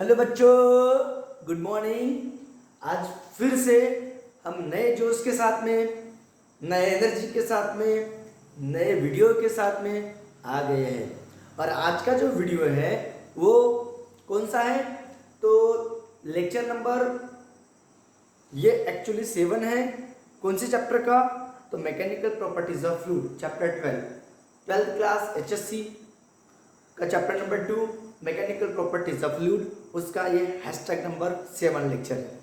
Hello बच्चों, good morning. आज फिर से हम नए जोश के साथ में, नए एनर्जी के साथ में, नए वीडियो के साथ में आ गए हैं। और आज का जो वीडियो है वो कौन सा है? तो लेक्चर नंबर ये एक्चुअली 7 है। कौन से चैप्टर का? तो mechanical properties of fluid, chapter 12 class HSC का chapter number 2 mechanical properties of fluid, उसका ये हैशटैग नंबर 7 लेक्चर है।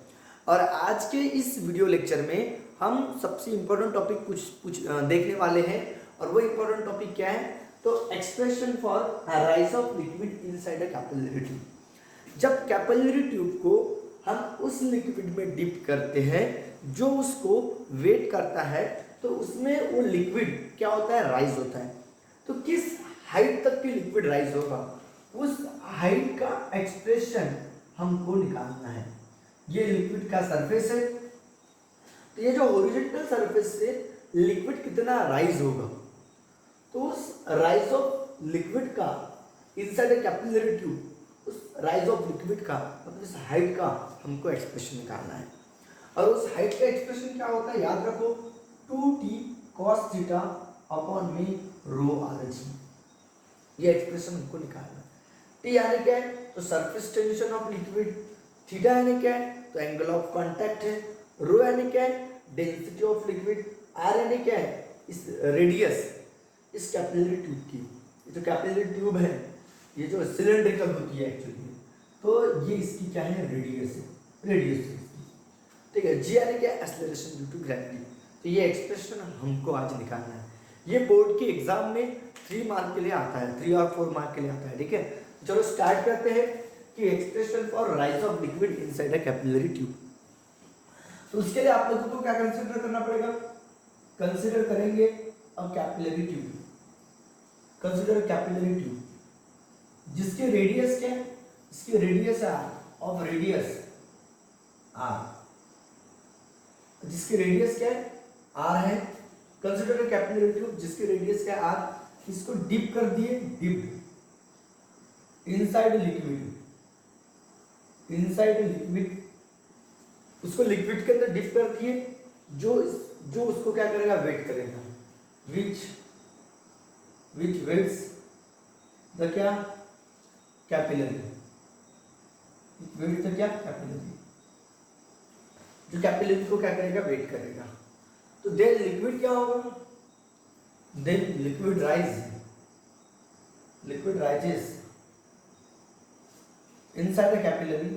और आज के इस वीडियो लेक्चर में हम सबसे इम्पोर्टेंट टॉपिक कुछ देखने वाले हैं। और वो इम्पोर्टेंट टॉपिक क्या है? तो expression for rise of liquid inside a capillary tube. जब कैपिलरी ट्यूब को हम उस लिक्विड में डिप करते हैं जो उसको वेट करता है, तो उसमें वो लिक्विड क्या होता है? राइज होता है। तो किस हाइट तक की लिक्विड राइज होगा, उस हाइट का एक्सप्रेशन हमको निकालना है। ये लिक्विड का सरफेस है, तो ये जो हॉरिजॉन्टल सरफेस से लिक्विड कितना राइज होगा, तो उस राइज ऑफ लिक्विड का इनसाइड ए कैपिलरी ट्यूब, उस राइज ऑफ लिक्विड का मतलब इस हाइट का हमको एक्सप्रेशन निकालना है। और उस हाइट का एक्सप्रेशन क्या होता है? याद रखो, 2t cos थीटा अपॉन में रो rg। ये एक्सप्रेशन हमको निकालना है। टी यानी क्या है? तो surface tension of liquid. Theta यानी क्या है? तो एंगल ऑफ कांटेक्ट है। रो यानी क्या है? Density of liquid. आर यानी क्या है? इस रेडियस इस कैपिलरी ट्यूब की। ये जो कैपिलरी ट्यूब है, ये जो सिलेंड्रिकल होती है एक्चुअली, तो ये इसकी क्या है? रेडियस है, रेडियस है इसकी। ठीक है। जी यानी क्या? Acceleration due to gravity. तो ये एक्सप्रेशन हमको आज निकालना है। ये बोर्ड के एग्जाम में 3 मार्क के लिए आता है, 3 और 4 मार्क के लिए आता है। ठीक है, चलो स्टार्ट करते हैं कि expression for rise of liquid inside a capillary tube. तो उसके लिए आप लोगों को क्या कंसीडर करना पड़ेगा? कंसीडर करेंगे a capillary tube. Consider capillary tube जिसकी रेडियस क्या है? इसकी रेडियस है ऑफ रेडियस आर। जिसकी रेडियस क्या है? आर है। कंसीडर कैपिलरी ट्यूब जिसकी रेडियस क्या है? आर। इसको डिप कर दिए, dip inside liquid, inside liquid, उसको लिक्विड के अंदर डिप कर दिए, जो उसको क्या करेगा? वेट करेगा। विच वेट्स द क्या? कैपिलरी। वेट द क्या? कैपिलरी। जो कैपिलरी को क्या करेगा? वेट करेगा। तो देन लिक्विड क्या होगा? Then liquid rises inside a capillary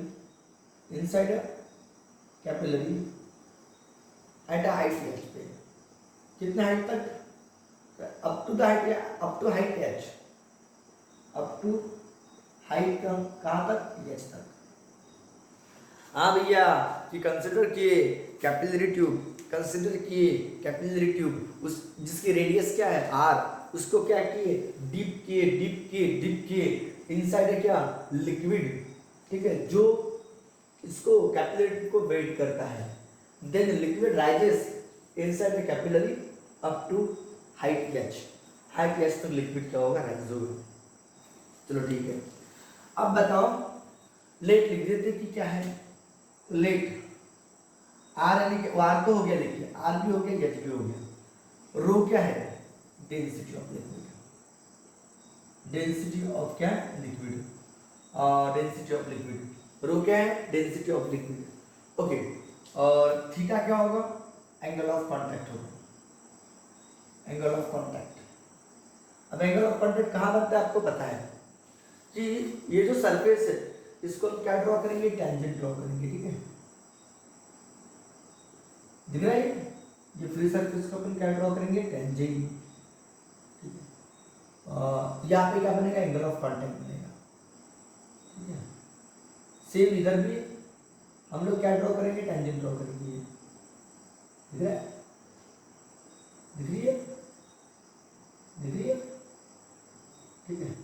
at a height h पे। कितने हाइट तक? Up to height h, up to height कहाँ तक? h तक। हाँ भैया, कि कंसिडर किए कैपिलरी ट्यूब, उस जिसकी रेडियस क्या है? r, उसको क्या किए? डिप किए इनसाइड क्या? लिक्विड। ठीक है, जो इसको कैपिलरी को वेट करता है। Then liquid rises inside the capillary up to height h। Height h तक लिक्विड क्या होगा? राइज होगा। चलो ठीक है। अब बताओ, लेट लिख देते कि क्या है? लेट आर यानी कि आर तो हो गया, लिखिए आर भी हो गया, एच भी हो गया। रो क्या है? Density of liquid. Density of क्या? Liquid. Density of liquid. Rho क्या है? Density of liquid. ओके। और थीटा क्या होगा? एंगल ऑफ कांटेक्ट होगा। Angle of contact. अब एंगल ऑफ कांटेक्ट कहाँ बनता है? आपको पता है कि ये जो सरफेस है, इसको हम क्या ड्रॉ करेंगे? टेंजेंट ड्रॉ करेंगे। ठीक है, दिख रहा है? ये फ्री सरफेस को अपन क्या ड्रॉ करेंगे? टेंजेंट। ठीक है, यहाँ पे क्या बनेगा? एंगल ऑफ कांटेक्ट बनेगा। ठीक है, सेम इधर भी हम लोग क्या ड्रॉ करेंगे? टेंजेंट ड्रॉ करेंगे। दिख रहा है? दिख रही है? दिख रही है? ठीक है,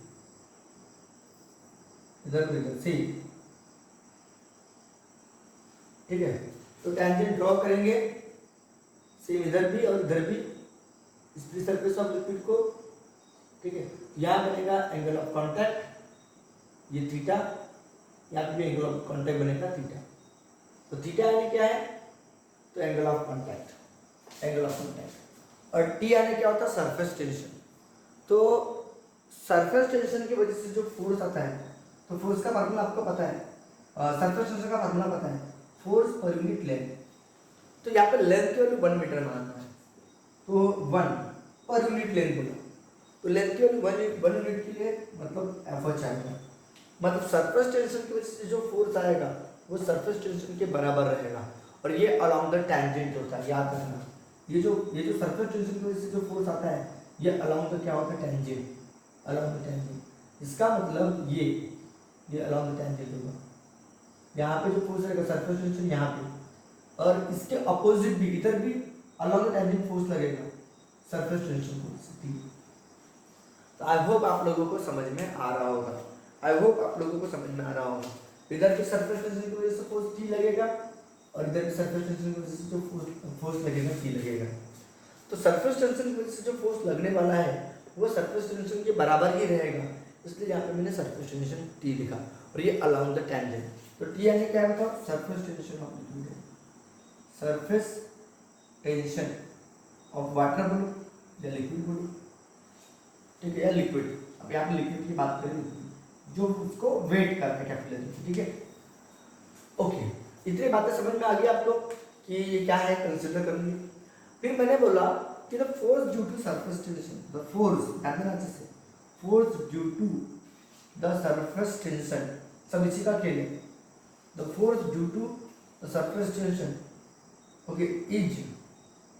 इधर भी इधर सेम। ठीक है, तो टेंजेंट ड्रॉ करेंगे सेम इधर भी और इधर भी, इस फ्री सरफेस ऑफ लिक्विड को। ठीक है, यहाँ बनेगा एंगल ऑफ कांटेक्ट, ये थीटा, यहाँ पे भी एंगल ऑफ कॉन्टैक्ट बनेगा थीटा। तो थीटा यानी क्या है, तो angle of contact, angle of contact. और टी यानी क्या होता है, सरफेस टेंशन। तो सरफेस टेंशन की वजह से जो फोर्स आता है, तो फोर्स का फार्मूला आपको पता है, सरफेस टेंशन का फार्मूला पता है, फोर्स पर यूनिट लेंथ। तो यहाँ पे लेंथ की वैल्यू 1 मीटर मानना है, तो 1 पर यूनिट लेंथ बोला, तो लेंथ की वैल्यू 1 यूनिट के लिए मतलब एफएच आएगा। मतलब सरफेस टेंशन की वजह से जो फोर्स आएगा वो सरफेस टेंशन के बराबर रहेगा, और ये अलोंग द टैंजेंट होता है, याद रखना। ये जो सरफेस टेंशन की वजह से जो फोर्स आता है ये अलोंग द क्या होता है, टैंजेंट, अलोंग द टैंजेंट। इसका मतलब ये अलोंग द टैंजेंट होगा। यहाँ पे जो फोर्स रहेगा सरफेस टेंशन यहाँ पे, और इसके अपोजिट भी इधर भी अलोंग द टैंजेंट फोर्स लगेगा सरफेस टेंशन फोर्स। तो आई होप आप लोगों को समझ में आ रहा होगा, आई होप आप लोगों को समझ में आ रहा होगा। इधर भी सरफेस टेंशन की वजह से फोर्स टी लगेगा, और इधर भी सरफेस टेंशन की वजह से जो फोर्स लगेगा टी लगेगा। तो सरफेस टेंशन की वजह से जो फोर्स लगने वाला है वो सरफेस टेंशन के बराबर ही रहेगा, इसलिए यहाँ पे मैंने सरफेस टेंशन टी लिखा, और ये अलोंग द टैंजेंट। तो टी यानी क्या बताओ, surface tension of liquid, surface tension of water बोलो या लिक्विड बोलो, ठीक है, या लिक्विड। अब यहाँ पे लिक्विड की बात करें, जो उसको वेट करके कैपिलरी, ठीक है। ओके, इतनी बातें समझ में आ गई आप लोग कि ये क्या है, कंसीडर कर लिए। फिर मैंने बोला कि the force due to surface tension, the force याद है ना अच्छे से, force due to the surface tension, सब इसी का खेल है। The force due to the surface tension, okay, is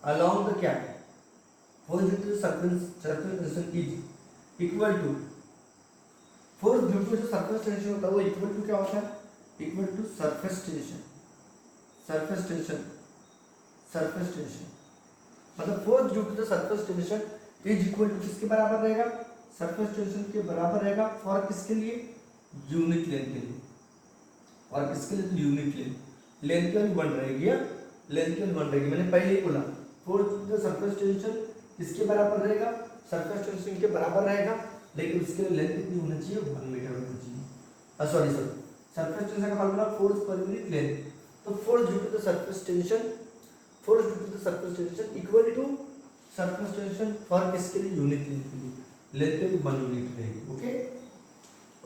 along the क्या, force due to surface tension is equal to, force due to जो सरफेस टेंशन होता है वो इक्वल टू क्या होता है, equal to surface tension, surface tension, surface tension. मतलब force due to the surface tension is equal to किसके बराबर रहेगा, सरफेस टेंशन के बराबर रहेगा, फॉर किसके लिए, यूनिट लेंथ के लिए, और किसके लिए, यूनिट लेंथ। लेंथ की वैल्यू 1 रहेगी, लेंथ की वैल्यू 1 रहेगी, मैंने पहले ही बोला। Force due to the surface tension किसके बराबर रहेगा, सरफेस टेंशन के बराबर रहेगा, लेकिन उसके लिए लेंथ कितनी होनी चाहिए, 1 मीटर होनी चाहिए। सॉरी सरफेस टेंशन का formula force per unit length. तो force due to the surface tension, force due to the surface tension equal to surface tension for किसके लिए, यूनिट लेंथ के लिए, लेंथ के लिए 1 यूनिट रहेगी, ओके।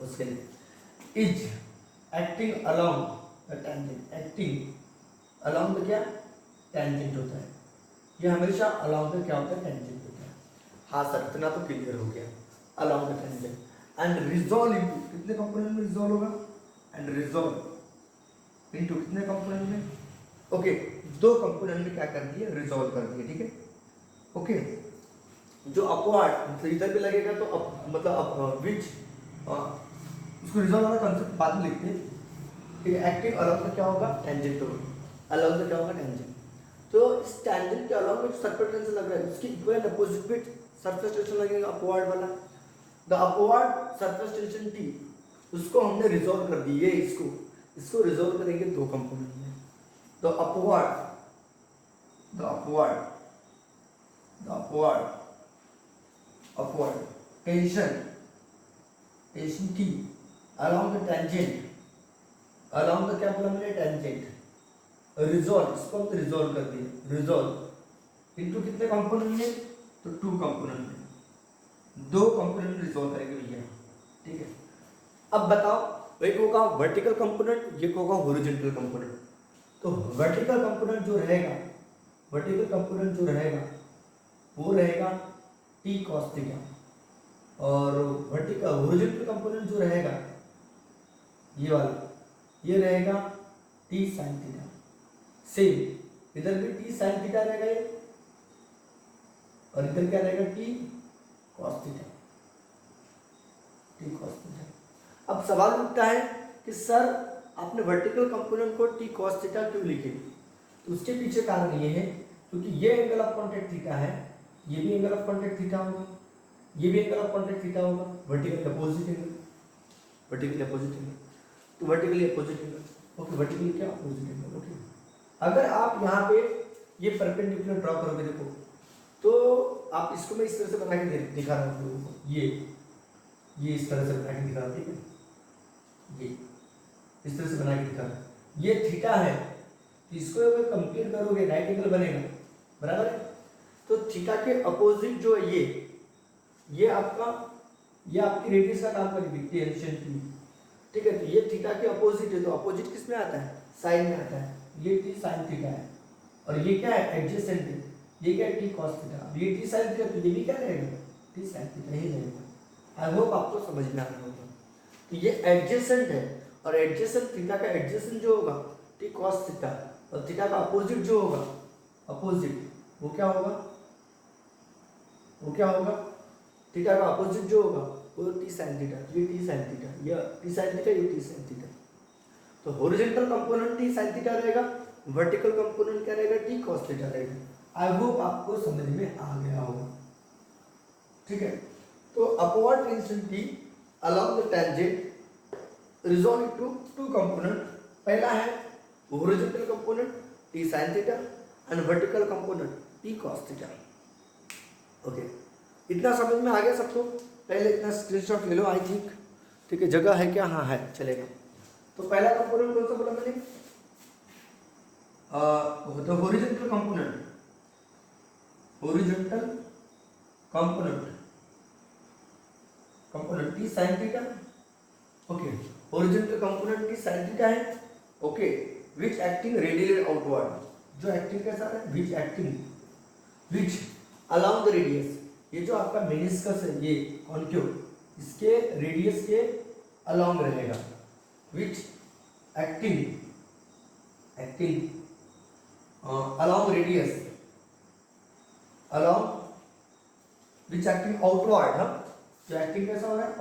उसके लिए is acting along the tangent, acting along the क्या, टैंजेंट होता है, ये हमेशा अलोंग द क्या होता है, टैंजेंट होता है। हाँ सर, इतना तो क्लियर हो गया, along the tangent. And resolve into, कितने कंपोनेंट में रिजॉल्व होगा, एंड रिजॉल्व इनटू कितने कंपोनेंट में, ओके, 2 कंपोनेंट में क्या कर दिए, रिजॉल्व कर दिए, ठीक है, ओके। जो अपवर्ड मतलब इधर भी लगेगा तो मतलब विच, उसको रिजॉल्व वाला कंसेप्ट बाद में लिखते हैं, ठीक है। एक्टिंग अलोंग द क्या होगा, टैंजेंट होगा, अलोंग द क्या होगा, टैंजेंट। तो इस टैंजेंट के अलोंग में सरफेस टेंशन लग रहा है, उसकी equal opposite with surface tension लगेगा, अपवर्ड वाला। The upward surface tension T, उसको हमने रिजॉल्व कर दी, ये इसको रिजॉल्व करेंगे 2 कंपोनेंट में। The upward tension T along the tangent, along the क्या बोला मैंने, टेंजेंट, रिजॉल्व, इसको हम रिजॉल्व कर दिए, रिजॉल्व इनटू कितने कंपोनेंट में, तो 2 कंपोनेंट में, 2 कंपोनेंट रिजॉल्व करेंगे भैया, ठीक है। अब बताओ, एक होगा वर्टिकल कंपोनेंट, एक होगा हॉरिजॉन्टल कंपोनेंट। तो वर्टिकल कंपोनेंट जो रहेगा, वर्टिकल कंपोनेंट जो रहेगा वो रहेगा टी कॉस थीटा, और वर्टिकल हॉरिजॉन्टल कंपोनेंट जो रहेगा ये वाला, ये रहेगा टी साइन थीटा। सेम इधर भी टी साइन थीटा रहेगा ये, और इधर क्या रहेगा, T cos theta, T cos theta. अब सवाल उठता है कि सर आपने वर्टिकल कंपोनेंट को टी कॉस थीटा क्यों लिखे, तो उसके पीछे कारण ये है क्योंकि ये एंगल ऑफ कॉन्टैक्ट थीटा है, ये भी एंगल ऑफ कॉन्टैक्ट थीटा होगा, ये भी एंगल ऑफ कॉन्टैक्ट थीटा होगा, vertical opposite angle, vertical opposite angle, तो vertically opposite angle, okay, vertically क्या, अपोजिट एंगल, ओके। अगर आप यहाँ पे ये परपेंडिकुलर ड्रॉ करोगे, देखो तो आप इसको मैं इस तरह से बना के दिखा रहा हूँ आप लोगों को, ये इस तरह से बना के दिखा रहा हूँ, ठीक है, ये इस तरह से बना के दिखा, ये थीटा है, इसको अगर कंप्लीट करोगे राइट एंगल बनेगा, बराबर है। तो थीटा के अपोजिट जो है ये आपकी रेडियस का काम करेगी, टेंशन की, ठीक है। तो ये थीटा के अपोजिट है, तो अपोजिट किस में आता है, साइन में आता है, ये टी साइन थीटा है, और ये क्या है, एडजेसेंट है, ये क्या है, टी कॉस थीटा। ये टी साइन थीटा, तो ये भी क्या रहेगा, टी साइन थीटा ही रहेगा। आई होप आपको समझ में आ रहा होगा। तो ये एडजेसेंट है, और एडजेसेंट थीटा का एडजेसेंट जो होगा टी कॉस थीटा, और थीटा का अपोजिट जो होगा, अपोजिट वो क्या होगा, थीटा का अपोजिट जो होगा वो टी साइन थीटा, ये टी साइन थीटा, ये टी साइन थीटा, ये टी साइन थीटा। तो horizontal component T sine theta रहेगा, वर्टिकल कंपोनेंट क्या रहेगा, टी कॉस थीटा रहेगा। आई होप आपको समझ में आ गया होगा, ठीक है। तो upward tension T along the tangent resolve to two component, पहला है horizontal component T sine theta and vertical component T cos theta. Okay, इतना समझ में आ गया सबको। पहले इतना स्क्रीनशॉट ले लो, आई थिंक, ठीक है, जगह है क्या, हाँ है, चलेगा। तो पहला कंपोनेंट कौन सा बोला मैंने, तो horizontal component, component T sine theta, okay, horizontal component T sine theta है, ओके, विच एक्टिंग रेडियली आउटवर्ड, जो एक्टिंग कैसा है, विच अलोंग द रेडियस, ये जो आपका मेनिस्कस है, ये कॉन्क्यू, इसके रेडियस के अलोंग रहेगा, विच एक्टिंग अलोंग रेडियस, विच एक्टिंग आउटवर्ड, हाँ, जो एक्टिंग कैसा हो रहा है,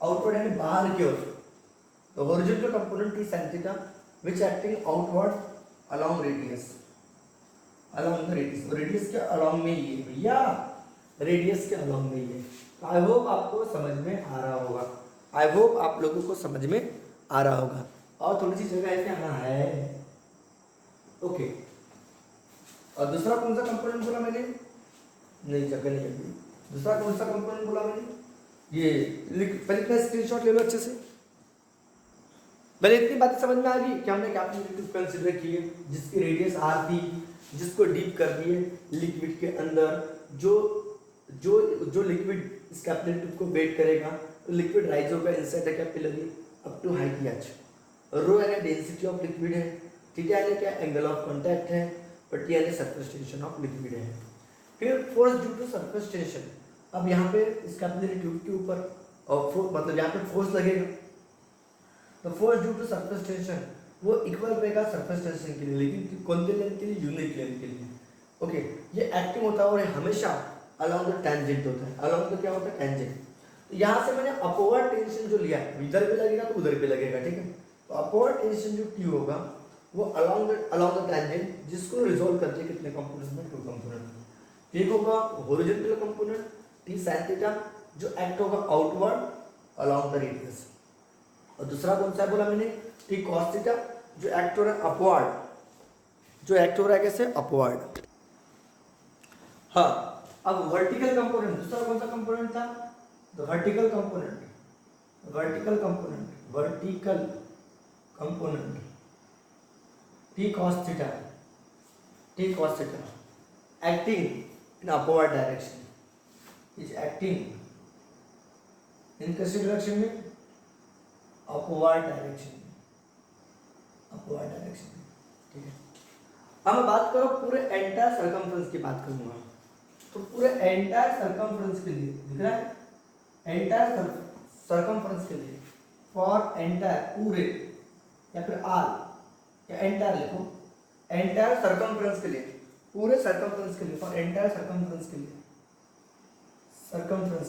आउटवर्ड यानी बाहर की ओर। तो horizontal component T sine theta which acting outward along radius, along the radius, radius के अलोंग में ये भैया, रेडियस के अलोंग में ये। आई होप आपको समझ में आ रहा होगा, आई होप आप लोगों को समझ में आ रहा होगा। और थोड़ी सी जगह है क्या, हाँ है, ओके। और दूसरा कौन सा कंपोनेंट बोला मैंने, नहीं जगह नहीं है, दूसरा कौन सा कंपोनेंट बोला मैंने, ये पहले इतना स्क्रीनशॉट ले लो अच्छे से। पहले इतनी बातें समझ में आ गई कि हमने कैपिलरी कंसीडर की है, जिसकी रेडियस आर थी, जिसको डीप कर दिए लिक्विड के अंदर, जो लिक्विड इस कैपिलरी ट्यूब को वेट करेगा, तो लिक्विड राइज होगा inside the capillary up to height H. Rho यानी डेंसिटी ऑफ लिक्विड है, थीटा यानी क्या, एंगल ऑफ कांटेक्ट है, और टी यानी सरफेस टेंशन ऑफ लिक्विड है। फिर force due to surface tension, अब यहाँ पे इस कैपिलरी ट्यूब के ऊपर और मतलब यहाँ पे फोर्स लगेगा, तो force due to surface tension वो इक्वल रहेगा सरफेस टेंशन के लिए, लेकिन कौन से लेंथ के लिए, यूनिट लेंथ के लिए। ओके, ये एक्टिंग होता है और हमेशा अलोंग द टेंजेंट होता है, अलोंग द क्या होता है, टेंजेंट। तो यहाँ से मैंने अपवर्ड टेंशन जो लिया है, इधर पे लगेगा तो उधर पे लगेगा, ठीक है। तो अपवर्ड टेंशन जो टी होगा वो अलोंग द टेंजेंट, जिसको रिजॉल्व करते हैं कितने कंपोनेंट्स में, 2 कंपोनेंट में। एक होगा horizontal component T sine theta जो एक्ट होगा आउटवर्ड अलोंग द रेडियस, और दूसरा कौन सा बोला मैंने, टी कॉस थीटा जो एक्ट हो रहा है अपवर्ड, जो एक्ट हो रहा है कैसे, अपवर्ड। हाँ, अब वर्टिकल कंपोनेंट, दूसरा कौन सा कंपोनेंट था, तो vertical component T cos theta acting in upward direction, is acting in कैसी डायरेक्शन में, अपवर्ड डायरेक्शन, ठीक है। अब मैं बात करो पूरे एंटायर सर्कमफ्रेंस की बात करूंगा, तो पूरे एंटायर सर्कमफ्रेंस के लिए दिख रहा है, एंटायर सर्कमफ्रेंस के लिए, फॉर एंटायर पूरे, या फिर आल या एंटायर लिखो, एंटायर सर्कमफ्रेंस के लिए, पूरे सर्कमफ्रेंस के लिए, फॉर एंटायर सर्कमफ्रेंस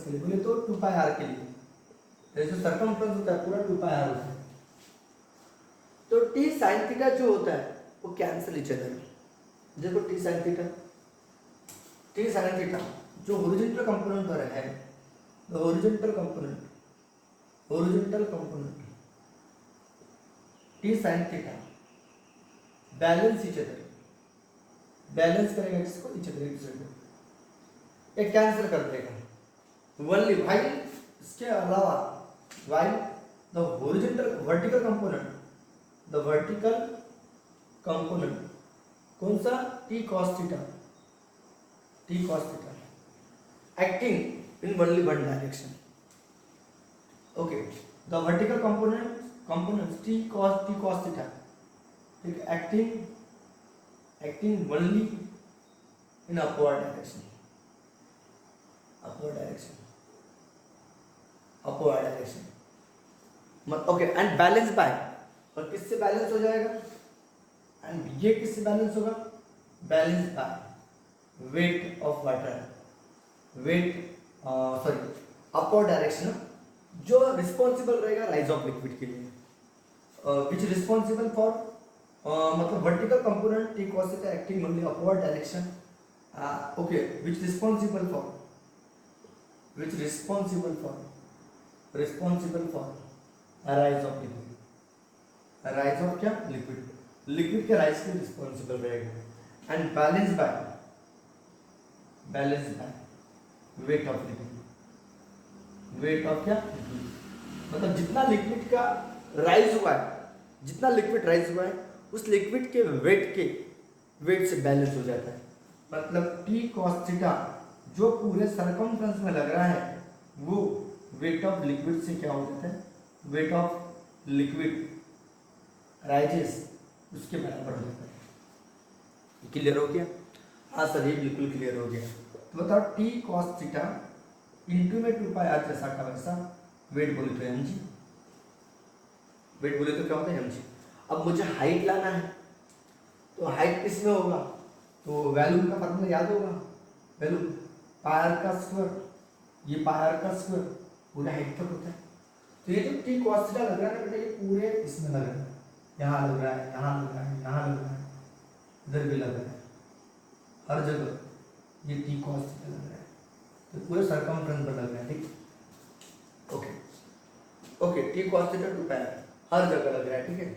के लिए बोले तो 2 पाई आर के लिए, जैसे सर्कमफ्रेंस होता है पूरा 2 पाई आर होता है। तो टी साइन थीटा जो होता है वो कैंसिल इच अदर, देखो टी साइन थीटा जो हॉरिजॉन्टल कंपोनेंट पर है, the horizontal component T sine theta balance each other, balance करेगा किसको, इच अदर, को ये कैंसिल कर देगा, ओनली वाइल, इसके अलावा while the horizontal vertical component, the vertical component कौन सा, T cos theta, T cos theta acting in only one direction. Okay, the vertical component T cos theta, ठीक है, acting only in upward direction, upward direction, upward direction. Okay, and balance bye, और किससे balance हो जाएगा, and ये किससे balance होगा, balance by weight of water, weight sorry upward direction, जो रिस्पॉन्सिबल रहेगा राइज ऑफ लिक्विड के लिए, विच रिस्पॉन्सिबल फॉर मतलब vertical component T cos theta acting only upward direction. Okay, which responsible for rise of liquid, rise of क्या, liquid के rise के responsible रहेगा. And balance by weight of liquid, weight of क्या, मतलब जितना liquid का rise हुआ है, जितना लिक्विड राइज हुआ है उस लिक्विड के वेट से बैलेंस हो जाता है. मतलब टी कॉस थीटा जो पूरे सरकमफ्रेंस में लग रहा है वो वेट ऑफ लिक्विड से क्या हो जाता है, वेट ऑफ लिक्विड राइजेस उसके बराबर हो जाता है. क्लियर हो गया, हाँ सर ये बिल्कुल क्लियर हो गया. तो बताओ टी कॉस थीटा इंटू में 2 पाई आर जैसा का वैसा, वेट बोले तो एम जी, वेट बोले तो क्या होता है एम जी. अब मुझे हाइट लाना है, तो हाइट किस में होगा, तो वैल्यूम का फॉर्मूला याद होगा, वैल्यूम पाई आर का स्क्वायर, ये पाई आर का स्क्वायर पूरे हाइट तक होता है. तो ये जो टी कॉस थीटा लग रहा है ना बेटा, ये पूरे इसमें लग रहा है, यहाँ लग रहा है, यहाँ लग रहा है, यहाँ लग रहा है, इधर भी लग रहा है, हर जगह ये टी कॉस थीटा लग रहा है. तो पूरे सरकमफ्रेंस पर लग रहा है, ठीक. ओके, टी कॉस थीटा 2 पाई हर जगह लग रहा है, ठीक है.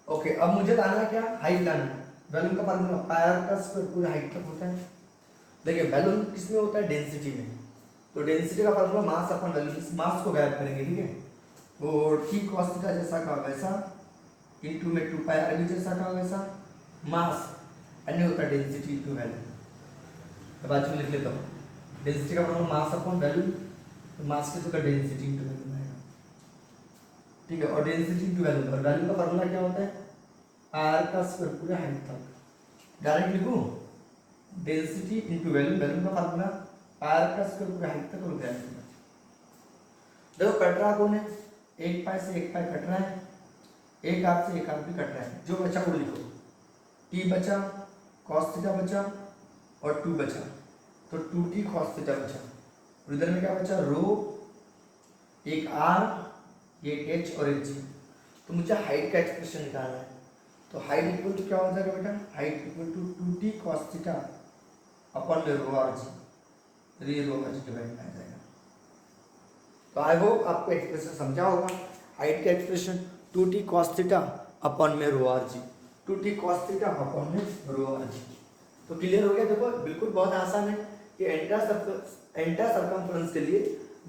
ओके, अब मुझे लाना क्या, हाइट लाना है. वैल्यूम का फॉर्मूला पाई आर का स्क्वायर पूरे हाइट तक होता है. देखिए वैल्यूम किसमें होता है, डेंसिटी में. तो डेंसिटी का फॉर्मूला मास अपन वैल्यूम, इस मास को गायब करेंगे, ठीक है. तो टी कॉस थीटा जैसा का वैसा इनटू में 2 पाई आर भी जैसा का वैसा, मास अन्य होता है डेंसिटी इनटू वैल्यूम. बाजू में लिख लेता हूँ, डेंसिटी का फॉर्मूला मास अपॉन वैल्यूम, तो मास की जगह डेंसिटी इनटू वैल्यूम आएगा, ठीक है. और डेंसिटी इनटू वैल्यूम, और वैल्यूम का फॉर्मूला क्या होता है, आर का स्क्वायर पूरे हाइट तक. डायरेक्ट लिखूं, डेंसिटी इनटू वैल्यूम, वैल्यूम का फॉर्मूला आर का स्क्वायर पूरे हाइट तक हो गया. देखो कट रहा कौन है, एक पाई से एक पाई कट रहा है, एक आर से एक आर भी कट रहा है. जो बचा वो लिखो, टी बचा, कॉस थीटा बचा और 2 बचा, तो 2t कॉस थीटा बचा. और इधर में क्या बचा, रो, एक आर, एक एच और एक जी. तो मुझे हाइट का एक्सप्रेशन निकालना है. तो हाइट इक्वल टू क्या हो जाएगा बेटा, height equal to 2t cos theta upon rho R g, rho R ji divide में आ जाएगा. तो आई होप आपको एक्सप्रेशन समझा होगा. हाइट का expression 2t cos theta upon में rho R G, 2t cos theta upon में रो आर जी. तो क्लियर हो गया. देखो बिल्कुल बहुत आसान है कि एंटायर सरकमफ्रेंस के लिए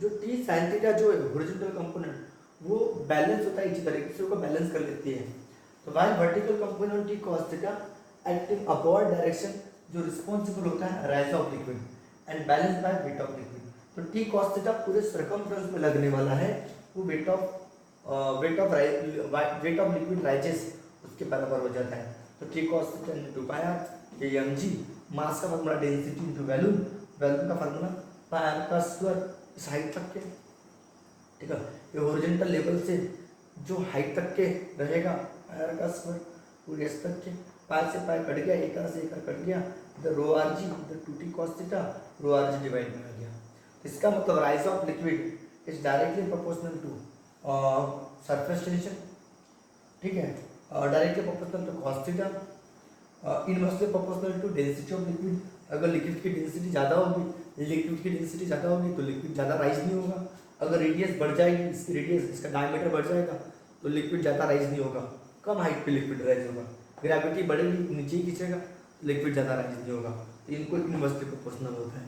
जो टी साइन थीटा जो है हॉरिजॉन्टल कंपोनेंट वो बैलेंस होता है, इसी तरीके को बैलेंस कर लेती है. तो while vertical component T cos theta acting upward direction जो रिस्पॉन्सिबल होता है rise of liquid and balance by weight of liquid. तो टी कॉस थीटा पूरे सरकमफ्रेंस में लगने वाला है, वो वेट ऑफ लिक्विड राइजेस उसके बराबर हो जाता है. तो T cos theta into pi R, ये एम जी, मास का formula density into volume, volume का फॉर्मूला पाई आर का स्क्वायर इस हाइट तक के, ठीक है. ये हॉरिजॉन्टल लेवल से जो हाइट तक के रहेगा पाई आर का स्क्वायर पूरे एस तक के, पाई से पाई कट गया, एक आर से एक आर कट गया, इधर रो आर जी, इधर 2t cos theta, rho R जी डिवाइड में आ गया. इसका मतलब rise of liquid is directly proportional to surface tension, ठीक है, directly proportional to cos theta, inversely proportional to density of liquid. अगर लिक्विड की डेंसिटी ज़्यादा होगी, तो लिक्विड ज़्यादा राइज नहीं होगा. अगर रेडियस बढ़ जाएगी, इसकी रेडियस, इसका डायमीटर बढ़ जाएगा, तो लिक्विड ज़्यादा राइज नहीं होगा, कम हाइट पे लिक्विड राइज होगा. ग्रेविटी बढ़ेगी, नीचे ही खींचेगा, लिक्विड ज़्यादा राइज नहीं होगा. तो इनको इनवर्सली प्रोपोर्शनल होता है.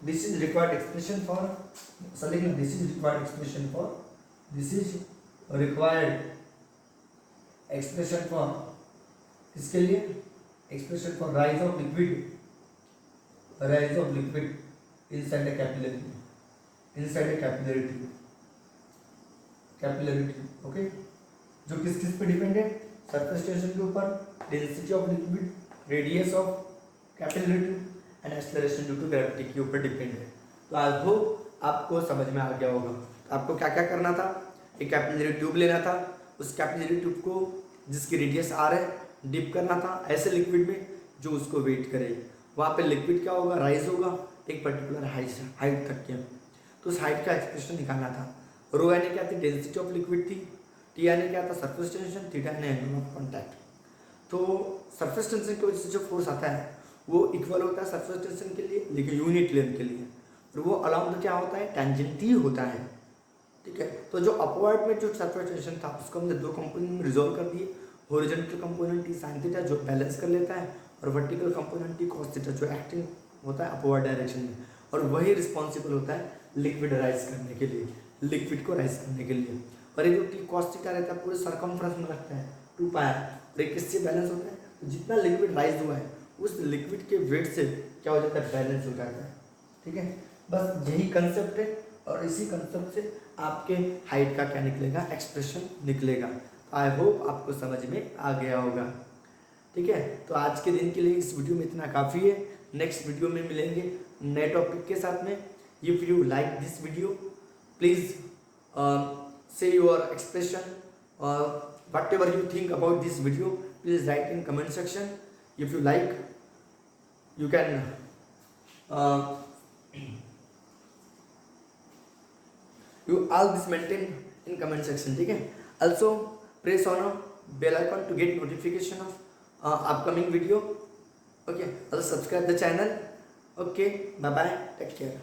This is required expression for required expression for, किसके लिए, expression for rise of liquid inside a capillary, inside a capillary tube. Okay, जो किस किस पे डिपेंड है, सरफेस टेंशन के ऊपर, density of liquid, radius of capillary tube and acceleration due to gravity के ऊपर डिपेंड है। तो आई होप आपको समझ में आ गया होगा। तो आपको क्या क्या करना था, एक कैपिलरी ट्यूब लेना था, उस कैपिलरी ट्यूब को जिसकी रेडियस आर है डिप करना था ऐसे लिक्विड में जो उसको वेट करे। वहाँ पे लिक्विड क्या होगा, राइज होगा एक पर्टिकुलर हाइट तक के। तो उस हाइट का एक्सप्रेशन निकालना था। रो यानी क्या थी, डेंसिटी ऑफ लिक्विड थी, टी यानी क्या था, सरफेस टेंशन, थीटा यानी एंगल ऑफ कॉन्टैक्ट। तो सरफेस टेंशन की वजह से जो फोर्स आता है वो इक्वल होता है सरफेस टेंशन के लिए, लेकिन यूनिट लेंथ के लिए, और वो अलाउंड क्या होता है, टेंजेंटी होता है। ठीक है, तो जो अपवर्ड में जो सरफेस टेंशन था उसको हमने दो कंपोनेंट में रिजोल्व कर दिए। Horizontal component T sine theta जो बैलेंस कर लेता है, और vertical component T cos theta जो एक्टिंग होता है अपवर्ड डायरेक्शन में, और वही रिस्पॉन्सिबल होता है लिक्विड राइज करने के लिए, लिक्विड को राइज करने के लिए। और ये जो टी कॉस थीटा रहता है पूरे सरकमफ्रेंस में रखता है 2 पाई, और ये किससे बैलेंस होता है, तो जितना लिक्विड राइज हुआ है उस लिक्विड के वेट से क्या हो जाता है, बैलेंस हो जाता है। ठीक है, बस यही कंसेप्ट है, और इसी कंसेप्ट से आपके हाइट का क्या निकलेगा, एक्सप्रेशन निकलेगा। आई होप आपको समझ में आ गया होगा। ठीक है, तो आज के दिन के लिए इस वीडियो में इतना काफ़ी है। नेक्स्ट वीडियो में मिलेंगे नए टॉपिक के साथ में। If you like this video please say your expression or whatever you think about this video, please write in comment section. If you like, you can you all this maintain in comment section. ठीक है, also press on a bell icon to get notification of upcoming video. Okay, also subscribe the channel. Okay, bye bye, take care.